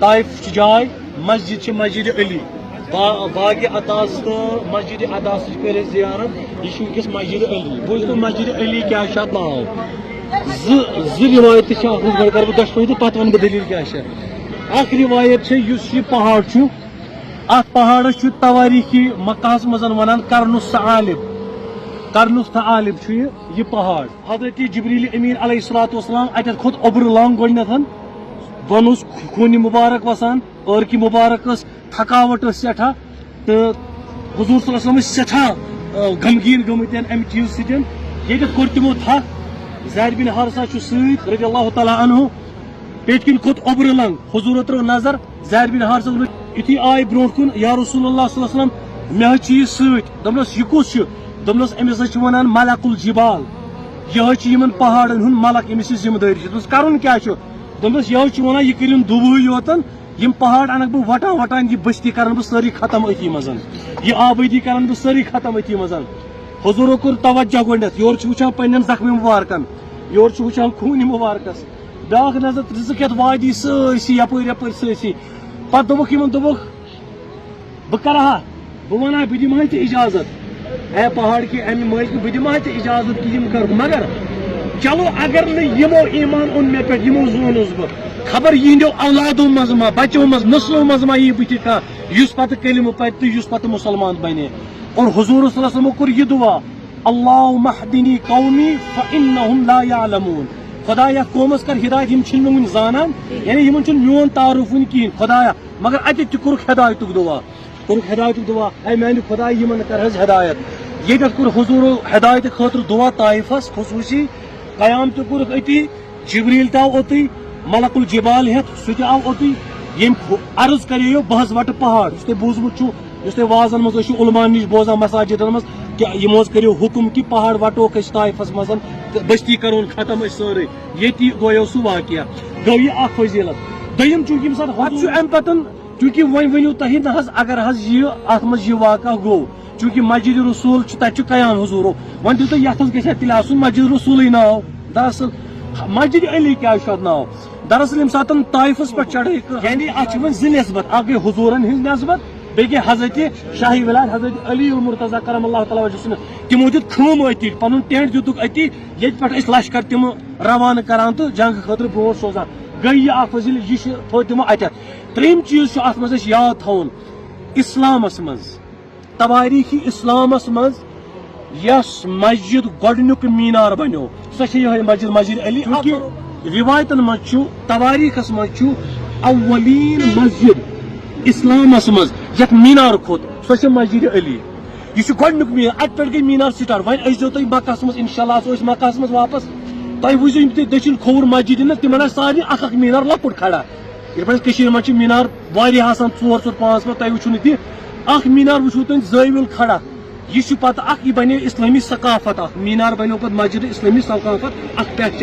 طائف جائے مسجد مسجد علی باغ عطاس تو مسجد عطاس کر زیارت یہ ونکس مسجد علی بوزتو مسجد علی کیا ناو روایت گۄڈٕ کر بہٕ دۄشوے تو پتہ ون بہٕ دلیل کیا اخ روایت یہ پہاڑ ات پہاڑس تواریخی مکہس مز ونان کرن الثعالب یہ پہاڑ حضرت جبریل امین علیہ الصلوۃ والسلام اتھ کھوت اوبر لانگ گۄڈنیتھ بۄن اوس خوٗنہِ مُبارک وسان عٲرقہِ مُبارک ٲس تھکاوٹ ٲس سٮ۪ٹھاہ تہٕ حضور صلی اللہ علیہ وسلم ٲسۍ سٮ۪ٹھاہ غمگیٖن گٔمٕتۍ امہِ چیٖز سۭتۍ ییٚتٮ۪تھ کوٚر تِمو تھکھ زید بن حارثہ چھُ سۭتۍ رضی اللہ تعالیٰ عنہ پیٚٹھۍ کِنۍ کھوٚت اوبرٕ لنگ حضوٗرو ترٲو نظر زید بن حارثہ یُتھُے آے برونٛٹھ کُن یا رسول اللہ صلی اللہ علیہ وسلم مےٚ حظ چھُ یہِ سۭتۍ دوٚپنَس یہِ کُس چھُ دوٚپنَس أمِس حظ چھِ وَنان ملک الجبال یہِ حظ چھُ یِمن پہاڑن ہُنٛد ملک أمِس چھِ ذمہٕ دٲری دوٚپنَس کرُن کیٛاہ چھُ دوٚپنَس یہِ حظ چھُ وَنان یہِ کٔرِن دُبہٕے یوتن یِم پہاڑ انکھ بہٕ وٹان وٹان یہِ بستی کرن بہٕ سٲرٕے ختم أتھی منٛز یہِ آبٲدی کرن بہٕ سٲرٕے ختم أتھی منٛز حضوٗرو کوٚر توجہ گۄڈنیتھ یورٕ چھُ وٕچھان پننٮ۪ن زخمہِ مُبارکن یورٕ چھُ وٕچھان خوٗنہِ مُبارکس بیاکھ نظر دِژٕکھ یتھ وادی سٲرسٕے یپٲرۍ یپٲرۍ سٲرسٕے پتہٕ دوٚپُکھ یِمن دوٚپُکھ بہٕ کرہا بہٕ ونہا بہٕ دِمہا ژےٚ اجازت اے پہاڑ کے امہِ مٲلکہٕ بہٕ دِمہا ژےٚ اجازت کہِ یِم کرٕ مگر چلو اگر نہٕ یِمو ایمان اوٚن مےٚ پٮ۪ٹھ یِمو زونُس بہٕ خبر یِہنٛدیو اولادو منٛز ما بچو منٛز نسلو منٛز ما یی بٕتھِ کانٛہہ یُس پتہٕ کلمہٕ پرِ تہٕ یُس پتہٕ مُسلمان بنہِ اور حضور صلی اللہ علیہ وسلمو کوٚر یہِ دعا اللہُمَّ اہدنی قومی فإنہم لا یعلمون خدایا قومس کر ہدایت یم چھِنہٕ مےٚ وُنہِ زانان یعنی یمن چھُنہٕ میون تعارُف وُنہِ کِہیٖنۍ خدایا مگر اتہِ تہِ کوٚرُکھ ہدایتُک دعا اے میانہِ خدا یمن کر حظ ہدایت ییٚتٮ۪تھ کوٚر حضوٗرو ہدایتہٕ خٲطرٕ دعا طائفس خصوٗصی قیام تہِ کوٚرُکھ أتی جبریل تہِ آو اوٚتُے ملک الجبال ہیتھ سُہ تہِ آو اوٚتُے ییٚمۍ عرض کریو بہٕ حظ وٹہٕ پہاڑ یُس تۄہہِ بوٗزمُت چھُو یُس تۄہہِ وازن منٛز ٲسِو علمان نِش بوزان مساجدن منٛز کہِ یِمو حظ کٔرِو حُکم کہِ پہاڑ وٹوکھ أسۍ طائفس منٛز تہٕ بستی کرون ختم أسۍ سٲرٕے ییٚتی گوٚو سُہ واقعہ گوٚو یہِ اکھ فضیلت دوٚیِم چوٗنٛکہِ ییٚمہِ ساتہٕ پتہٕ چھُ امہِ پتہٕ چوٗنٛکہِ وۄنۍ ؤنِو تۄہہِ نہ حظ اگر حظ یہِ اتھ منٛز یہِ واقعہ گوٚو چوٗنٛکہِ مسجد رسول چھُ تتہِ چھُ قیام حضوٗرو وۄنۍ دِیِو تُہۍ یتھ حظ گژھِ ہا تیٚلہِ آسُن مسجد رسولٕے ناو دراصل مسجد علی کیٛازِ چھُ اتھ ناو دراصل ییٚمہِ ساتہٕ طائفس پٮ۪ٹھ چڑٲے یعنی اتھ چھِ وۄنۍ زٕ نسبت اکھ گٔے حضوٗرن ہٕنٛز نسبت بیٚیہِ گٔے حضرت شاہی ولایت حضرت علی المرتضیٰ کرم اللہ تعالیٰ وجہ تِمو دیُت خٲم أتی پنُن ٹینٹ دِتُکھ أتی ییٚتہِ پٮ۪ٹھ أسۍ لشکر تِم روانہٕ کران تہٕ جنگہٕ خٲطرٕ برونٛٹھ سوزان گٔے یہِ اکھ فضیل یہِ چھُ تھوٚو تِمو اتٮ۪تھ ترٛیٚیِم چیٖز چھُ اتھ منٛز اَسہِ یاد تھاوُن اسلامس منٛز تواریخی اسلامس منٛز یۄس مسجد گۄڈنیُک مینار بنیو سۄ چھِ یِہے مسجد علی روایتن منٛز چھُ تواریخس منٛز چھُ اولین مسجد اسلامس منٛز یتھ مینار کھوٚت سۄ چھِ مسجد علی یہ گۄڈنیُک مینار اتہِ پٮ۪ٹھ گٔے مینار سٹارٹ وۄنۍ ٲسۍزیو تُہۍ مکہس منٛز انشاء اللہ آسو أسۍ مکہس منٛز واپس تۄہہِ وٕچھزیو یِم تہِ دٔچھِنۍ کھووُر مسجد نہ تِمن آسہِ سارنٕے اکھ اکھ مینار لۄکُٹ کھڑا یِتھ پٲٹھۍ کٔشیٖرِ منٛز چھِ مینار واریاہ آسان 4 4 5 تۄہہِ وٕچھو نہٕ تہِ اکھ مینار وٕچھو تُہۍ زٲوِل کھڑا یہ چھُ پتہٕ اکھ یہِ بنے اسلٲمی ثقافت اکھ مینار بنیو پتہٕ مسجد اسلٲمی ثقافت اکھ پہچان